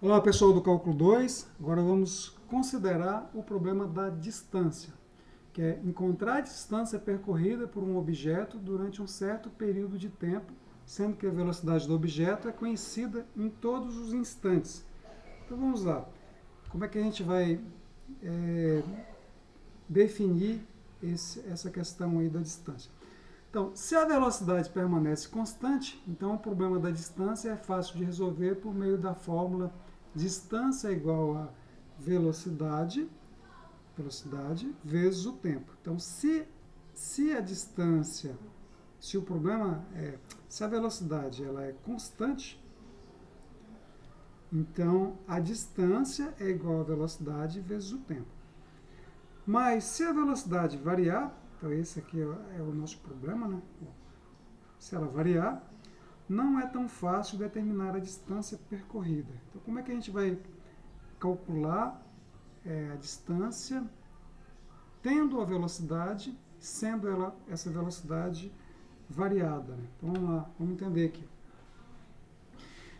Olá pessoal do Cálculo 2, agora vamos considerar o problema da distância, que é encontrar a distância percorrida por um objeto durante um certo período de tempo, sendo que a velocidade do objeto é conhecida em todos os instantes. Então vamos lá, como é que a gente vai definir essa questão aí da distância? Então, se a velocidade permanece constante, então o problema da distância é fácil de resolver por meio da fórmula distância é igual a velocidade vezes o tempo. Então, se a distância, se o problema é, se a velocidade ela é constante, então a distância é igual a velocidade vezes o tempo. Mas se a velocidade variar, então esse aqui é o nosso problema, né? Se ela variar, não é tão fácil determinar a distância percorrida. Então, como é que a gente vai calcular a distância tendo a velocidade, sendo essa velocidade variada? Né? Então, vamos lá, vamos entender aqui.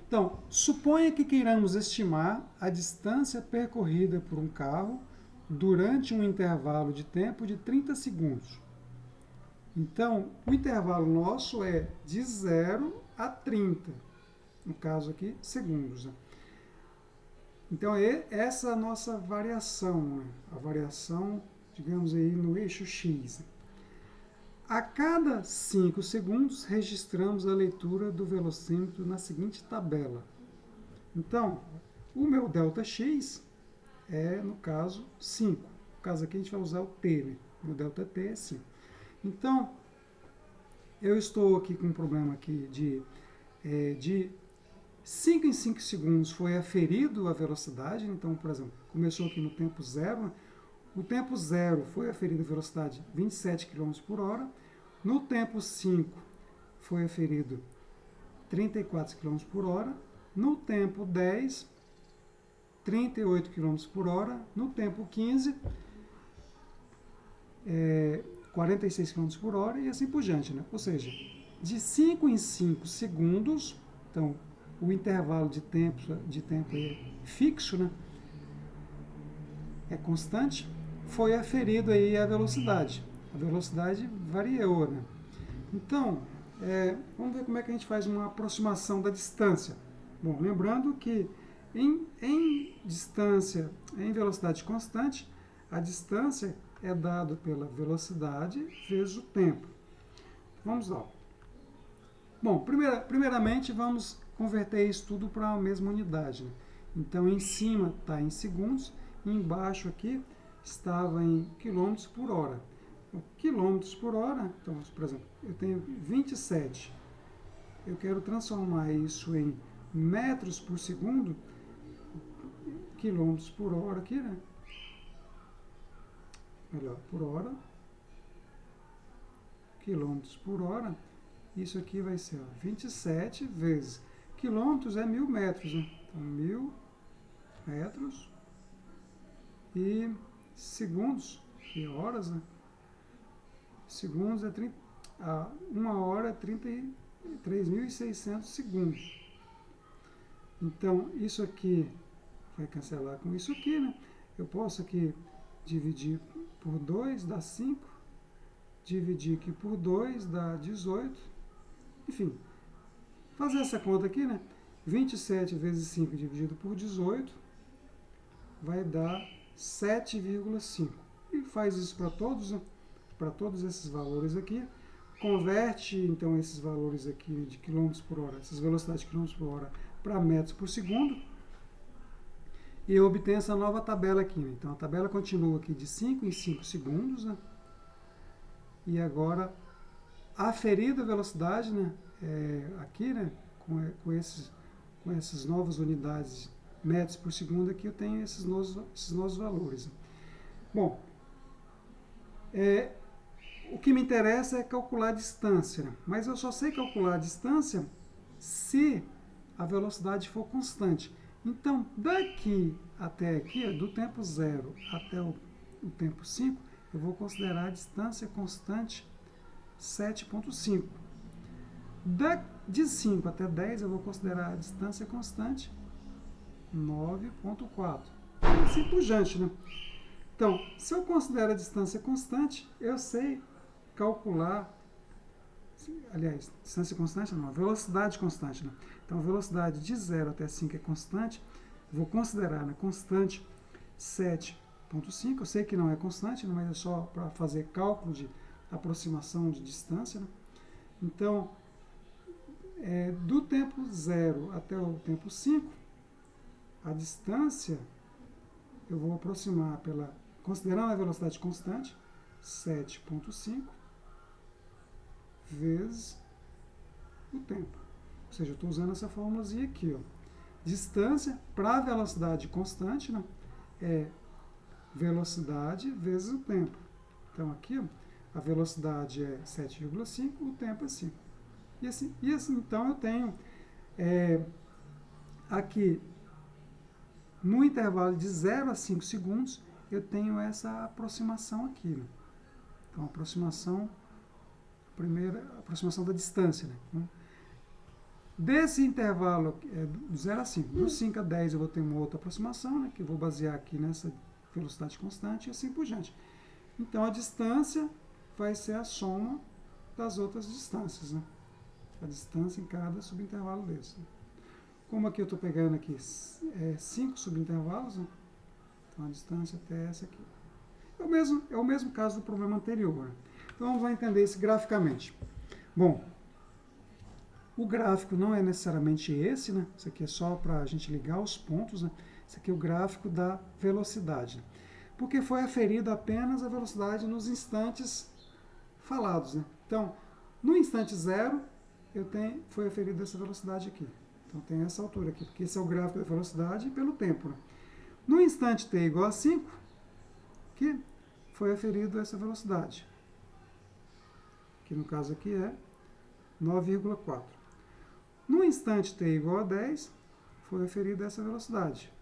Então, suponha que queiramos estimar a distância percorrida por um carro durante um intervalo de tempo de 30 segundos. Então, o intervalo nosso é de 0 a 30, no caso aqui, segundos. Né? Então, essa é a nossa variação, né? A variação, digamos aí, no eixo X. A cada 5 segundos, registramos a leitura do velocímetro na seguinte tabela. Então, o meu ΔX é, no caso, 5. No caso aqui, a gente vai usar o T, né? O ΔT é 5. Então, eu estou aqui com um problema aqui de 5 em 5 segundos foi aferido a velocidade. Então, por exemplo, começou aqui no tempo zero. O tempo zero foi aferido a velocidade 27 km por hora. No tempo 5 foi aferido 34 km por hora. No tempo 10, 38 km por hora. No tempo 15, 46 km por hora e assim por diante. Né? Ou seja, de 5 em 5 segundos, então o intervalo de tempo é fixo, né? É constante, foi aferido aí a velocidade. A velocidade variou. Né? Então, vamos ver como é que a gente faz uma aproximação da distância. Bom, lembrando que em distância, em velocidade constante, a distância é dado pela velocidade vezes o tempo. Vamos lá. Bom, primeiramente vamos converter isso tudo para a mesma unidade. Né? Então, em cima está em segundos, e embaixo aqui estava em quilômetros por hora. Quilômetros por hora, então, por exemplo, eu tenho 27. Eu quero transformar isso em metros por segundo, quilômetros por hora aqui, né? Melhor, por hora, quilômetros por hora, isso aqui vai ser 27 vezes, quilômetros é 1000 metros, né? Então, 1000 metros e segundos, e horas, né? Segundos é 30, uma hora é 33.600 segundos. Então, isso aqui vai cancelar com isso aqui, né? Eu posso aqui dividir por 2, dá 5. Dividir aqui por 2, dá 18. Enfim, fazer essa conta aqui, né? 27 vezes 5 dividido por 18 vai dar 7,5. E faz isso para todos esses valores aqui. Converte, então, esses valores aqui de quilômetros por hora, essas velocidades de quilômetros por hora, para metros por segundo. E eu obtenho essa nova tabela aqui. Né? Então, a tabela continua aqui de 5 em 5 segundos. Né? E agora, aferida a velocidade, né? Aqui, né? Com essas novas unidades, metros por segundo, aqui eu tenho esses novos valores. Bom, o que me interessa é calcular a distância. Né? Mas eu só sei calcular a distância se a velocidade for constante. Então, daqui até aqui, do tempo 0 até o tempo 5, eu vou considerar a distância constante 7,5. De 5 até 10, eu vou considerar a distância constante 9,4. E assim por diante, né? Então, se eu considero a distância constante, eu sei calcular, aliás, distância constante não, velocidade constante, né? Então, a velocidade de 0 até 5 é constante, vou considerar, né, constante 7,5, eu sei que não é constante, mas é só para fazer cálculo de aproximação de distância, né? Então, do tempo 0 até o tempo 5, a distância eu vou aproximar considerando a velocidade constante, 7,5 vezes o tempo. Ou seja, eu estou usando essa formulazinha aqui, ó. Distância para a velocidade constante, né, é velocidade vezes o tempo. Então, aqui, ó, a velocidade é 7,5, o tempo é 5. E assim, então, eu tenho aqui, no intervalo de 0 a 5 segundos, eu tenho essa aproximação aqui, né? Então, aproximação da distância, né? Desse intervalo, do 0 a 5, do 5 a 10 eu vou ter uma outra aproximação, né, que eu vou basear aqui nessa velocidade constante e assim por diante. Então, a distância vai ser a soma das outras distâncias, né? A distância em cada subintervalo desse. Né? Como aqui eu estou pegando aqui 5 subintervalos, né? Então, a distância até essa aqui. É o mesmo caso do problema anterior. Né? Então, vamos lá entender isso graficamente. Bom, o gráfico não é necessariamente esse, né? Isso aqui é só para a gente ligar os pontos, né? Isso aqui é o gráfico da velocidade. Né? Porque foi aferida apenas a velocidade nos instantes falados, né? Então, no instante 0, foi aferida essa velocidade aqui. Então, tem essa altura aqui, porque esse é o gráfico da velocidade pelo tempo. Né? No instante t igual a 5, que foi aferido essa velocidade. Que no caso aqui é 9,4. No instante t igual a 10, foi aferida essa velocidade,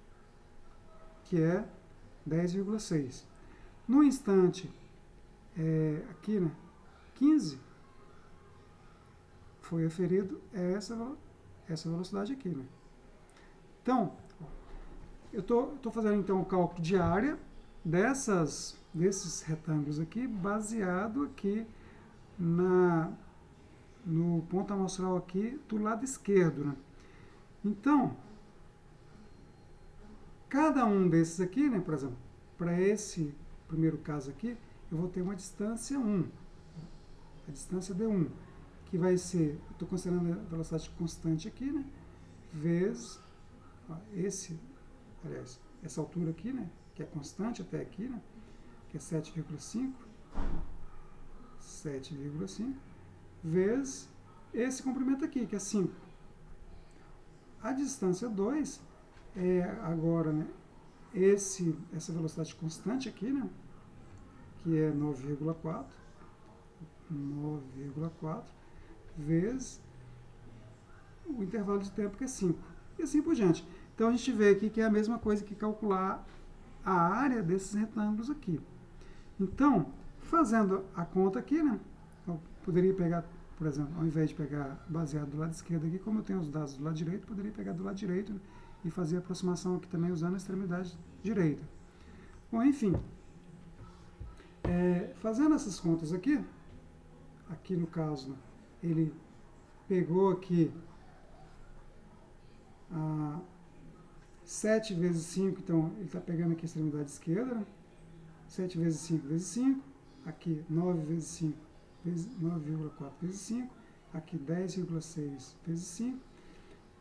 que é 10,6. No instante, aqui, né, 15, foi aferido essa velocidade aqui. Né? Então, eu estou fazendo então o cálculo de área desses retângulos aqui, baseado aqui no ponto amostral aqui do lado esquerdo. Né? Então, cada um desses aqui, né, por exemplo, para esse primeiro caso aqui, eu vou ter uma distância 1, a distância d1, que vai ser, estou considerando a velocidade constante aqui, né, vezes essa altura aqui, né, que é constante até aqui, né, que é 7,5, vezes esse comprimento aqui, que é 5. A distância 2 é agora, né, essa velocidade constante aqui, né, que é 9,4, vezes o intervalo de tempo, que é 5. E assim por diante. Então, a gente vê aqui que é a mesma coisa que calcular a área desses retângulos aqui. Então, fazendo a conta aqui, né, eu poderia pegar, por exemplo, ao invés de pegar baseado do lado esquerdo aqui, como eu tenho os dados do lado direito, poderia pegar do lado direito, né, e fazer a aproximação aqui também usando a extremidade direita. Bom, enfim, fazendo essas contas aqui no caso, né, ele pegou aqui 7 vezes 5, então ele está pegando aqui a extremidade esquerda, né? 7 vezes 5 vezes 5, aqui 9 vezes 5, 9,4 vezes 5, aqui 10,6 vezes 5.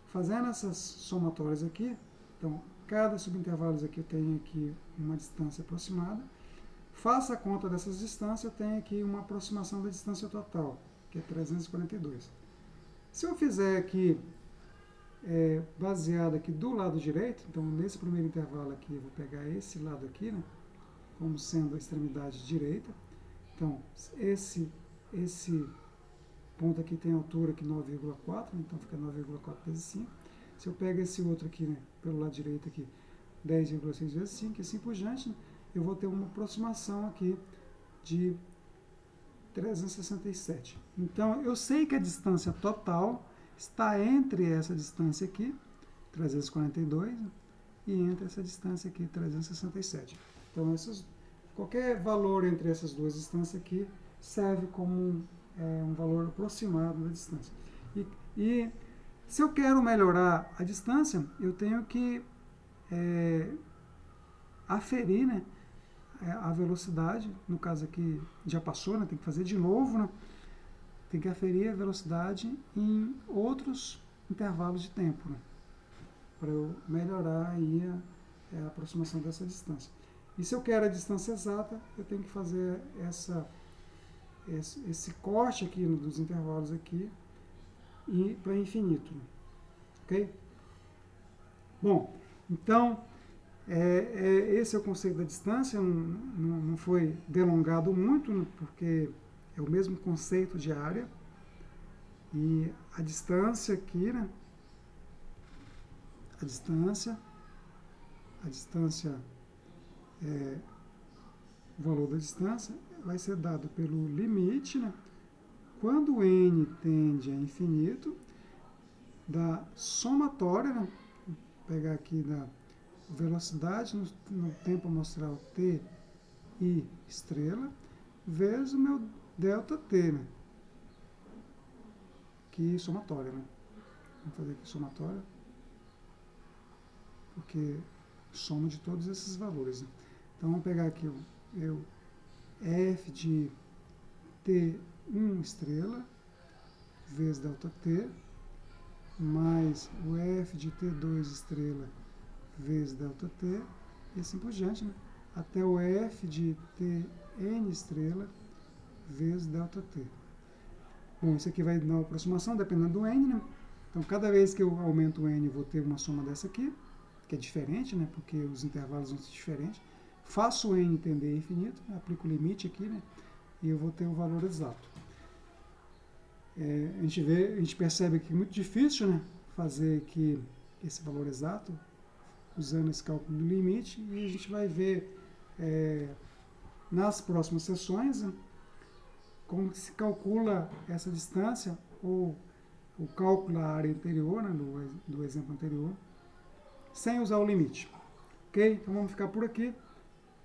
Fazendo essas somatórias aqui, então cada subintervalo aqui eu tenho aqui uma distância aproximada. Faça a conta dessas distâncias, eu tenho aqui uma aproximação da distância total, que é 342. Se eu fizer aqui, baseado aqui do lado direito, então nesse primeiro intervalo aqui, eu vou pegar esse lado aqui, né, como sendo a extremidade direita. Então, esse ponto aqui tem altura aqui 9,4, então fica 9,4 vezes 5. Se eu pego esse outro aqui, né, pelo lado direito aqui, 10,6 vezes 5, e assim por diante, né, eu vou ter uma aproximação aqui de 367. Então, eu sei que a distância total está entre essa distância aqui, 342, e entre essa distância aqui, 367. Então, qualquer valor entre essas duas distâncias aqui serve como um valor aproximado da distância. E se eu quero melhorar a distância, eu tenho que aferir, né, a velocidade. No caso aqui já passou, né, tem que fazer de novo, né, tem que aferir a velocidade em outros intervalos de tempo, né, para eu melhorar aí a aproximação dessa distância. E se eu quero a distância exata, eu tenho que fazer esse corte aqui dos intervalos aqui e para infinito, né? Ok? Bom, então esse é o conceito da distância. Não foi delongado muito, né, porque é o mesmo conceito de área. E a distância aqui, né? A distância, o valor da distância vai ser dado pelo limite, né? Quando n tende a infinito, da somatória, né? Vou pegar aqui da velocidade no tempo amostral t i estrela, vezes o meu ΔT, né? Que somatória, né? Vamos fazer aqui somatória, porque soma de todos esses valores, né? Então, vamos pegar aqui o f de t1 estrela, vezes ΔT, mais o f de t2 estrela, vezes ΔT, e assim por diante, né? Até o f de tn estrela, vezes ΔT. Bom, isso aqui vai dar uma aproximação, dependendo do n, né? Então, cada vez que eu aumento o n, eu vou ter uma soma dessa aqui, que é diferente, né? Porque os intervalos vão ser diferentes. Faço o n tender a infinito, aplico o limite aqui, né? E eu vou ter o valor exato. A gente percebe que é muito difícil, né, fazer aqui esse valor exato, usando esse cálculo do limite, e a gente vai ver nas próximas sessões, né, como se calcula essa distância, ou o cálculo da área anterior, né, do exemplo anterior, sem usar o limite. Ok? Então vamos ficar por aqui.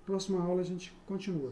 Próxima aula a gente continua.